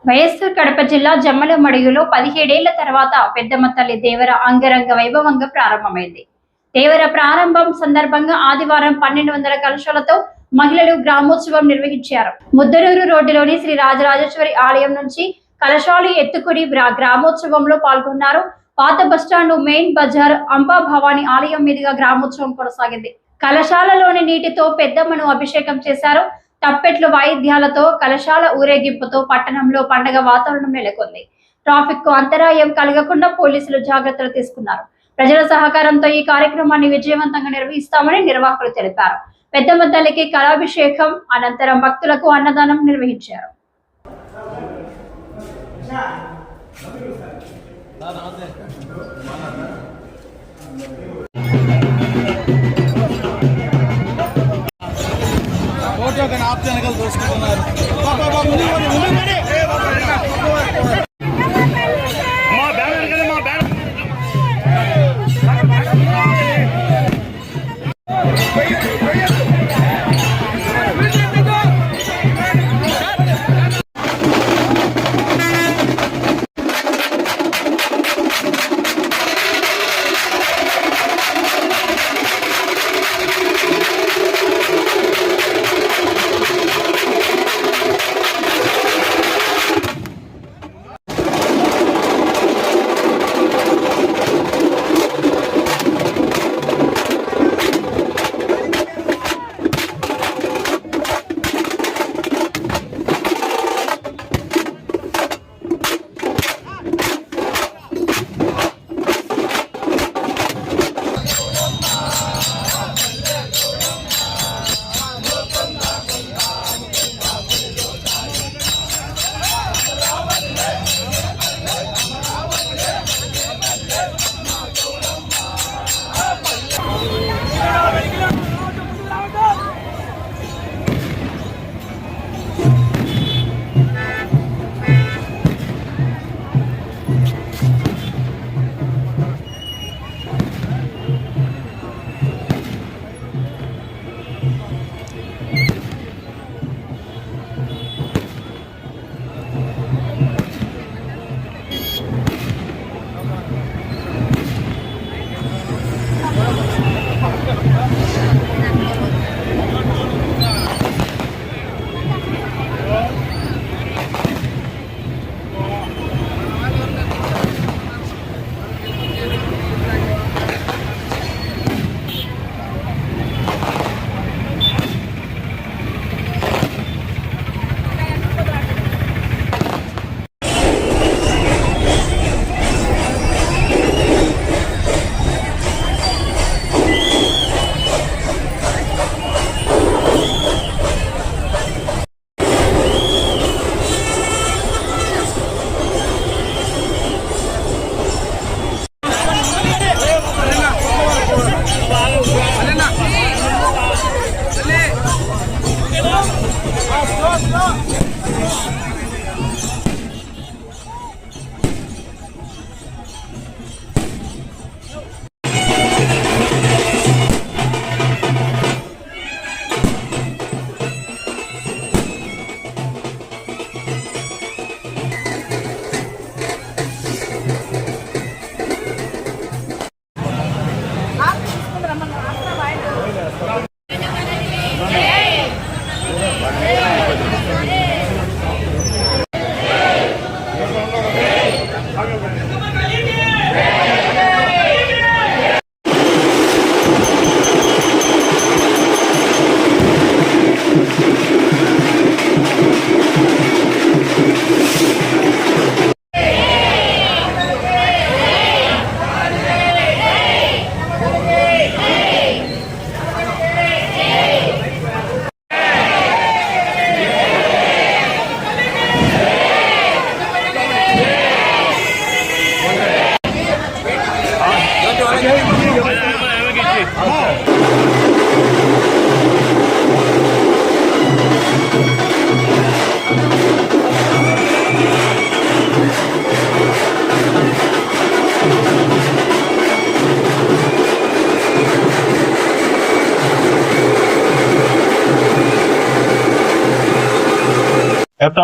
వైఎస్ఆర్ కడప జిల్లా జమ్మలమడుగులో 17 ఏళ్ల తర్వాత పెద్దమ్మ తల్లి దేవర అంగరంగ వైభవంగా ప్రారంభమైంది. దేవర ప్రారంభం సందర్భంగా ఆదివారం 1200 కలశాలతో మహిళలు గ్రామోత్సవం నిర్వహించారు. ముద్దనూరు రోడ్డులోని శ్రీ రాజరాజేశ్వరి ఆలయం నుంచి కలశాలు ఎత్తుకుని గ్రామోత్సవంలో పాల్గొన్నారు. పాత బస్టాండ్ మెయిన్ బజార్ అంబా భవాని ఆలయం మీదుగా గ్రామోత్సవం కొనసాగింది. కలశాలలోని నీటితో పెద్దమ్మను అభిషేకం చేశారు. తప్పెట్లు వాయిద్యాలతో కలశాల ఊరేగింపుతో పట్టణంలో పండగ వాతావరణం నెలకొంది. ట్రాఫిక్ కు అంతరాయం కలగకుండా పోలీసులు జాగ్రత్తలు తీసుకున్నారు. ప్రజల సహకారంతో ఈ కార్యక్రమాన్ని విజయవంతంగా నిర్వహిస్తామని నిర్వాహకులు తెలిపారు. పెద్దమ్మ తల్లికి కళాభిషేకం అనంతరం భక్తులకు అన్నదానం నిర్వహించారు. आप चैनल दोस्त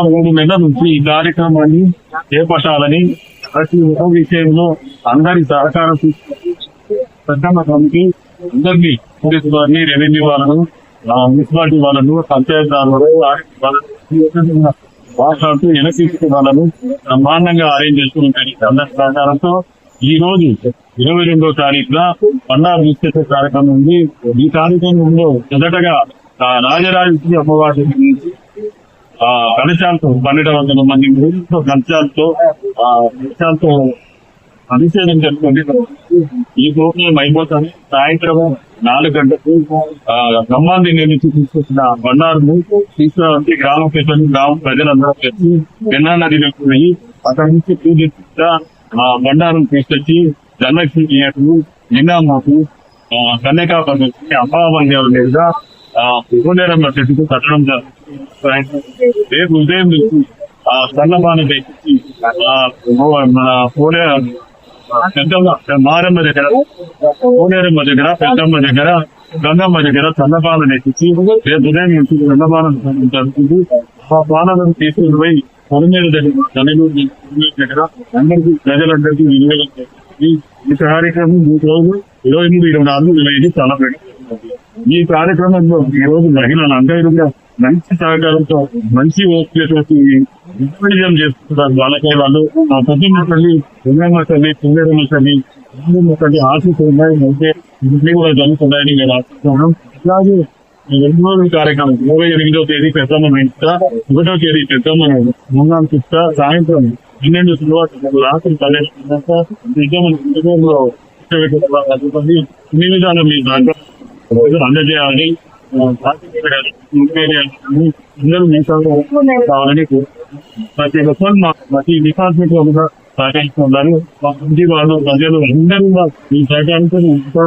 3 నెలల నుంచి ఈ కార్యక్రమాన్ని చేపట్టాలని ప్రతి ఒక్క విషయంలో అందరి సహకారం పెద్దమ్మ కమిటీ అందరినీ పోలీసు వారిని, రెవెన్యూ వాళ్ళను, మున్సిపాలిటీ వాళ్ళను, పంచాయతీ మాట్లాడుతూ వెనక్కి వాళ్ళను బ్రహ్మాండంగా అరేంజ్ చేసుకుంటాయి. అందరి సహకారంతో ఈ రోజు 22వ తారీఖున పండారు నిశ్చిత కార్యక్రమం ఉంది. ఈ కార్యక్రమంలో మొదటగా రాజరాజేశ్వరి అమ్మవారి కలశాలతో 1200 మంది కలశాలతో అభిషేకం జరుగుతుంది. ఈ ప్రోగ్రాం అయిపోతుంది. సాయంత్రం 4 గంటలకు బ్రహ్మాండి నుంచి తీసుకొచ్చిన బండారును తీసుకురావాలంటే గ్రామ పెద్దలు, గ్రామ ప్రజలందరూ కలిసి పెన్నా నదిలోకి పోయి అక్కడి నుంచి పూజించా బండారును తీసుకొచ్చి ధనలక్ష్మి థియేటర్లు, నిన్నామాకు, కన్యకా పద్ధతి, అమ్మావంజాల మీద పోలేరమ్మ చెట్టుకు కట్టడం జరుగుతుంది. రేపు ఉదయం నుంచి సన్నపాన తెచ్చి మన మారమ్మ దగ్గర, పోలేరమ్మ దగ్గర, పెద్దమ్మ దగ్గర, గంగమ్మ దగ్గర సన్నపాన తెచ్చి రేపు ఉదయం నుంచి సన్నపానం జరుగుతుంది. ఆ పాలనను తీసుకుని పోయి పొరమేరు దగ్గర, తనలూరు దగ్గర అందరికీ ప్రజలందరికీ విలువలు ఈ కార్యక్రమం 3 రోజులు 23, 24, 25 చాలా పెట్టుకుంటుంది. ఈ కార్యక్రమంలో ఈ రోజు మహిళలు అందరూ కూడా మంచి సహకారంతో మంచి ఓపికతోటి విజయం చేస్తున్నారు. వాళ్ళకే వాళ్ళు ఆ పొద్దున్న తల్లి, రంగమ్మ తల్లి, కుందేరమ్మ తల్లి, రంగమ్మ తల్లి ఆశీస్సు ఉన్నాయి. అయితే ఇవన్నీ కూడా జరుగుతున్నాయని మేము ఆశిస్తున్నాం. అలాగే 2 రోజుల కార్యక్రమం 28వ తేదీ పెద్దమ్మ ఇస్తా, 1వ తేదీ పెద్దమ్మ ముంగాం ఇస్తా, సాయంత్రం 12 రాత్రి 12 అన్ని విధాలు మీ దాంట్లో అందజేయాలని అందరూ మీసాలు కావాలని ప్రతి ఒక్కరు ప్రతి డిపార్ట్మెంట్ లో కూడా సహకరిస్తున్నారు. మా ఇంటి వాళ్ళు ప్రజలు అందరూ ఈ సహకారంతో ఇంకా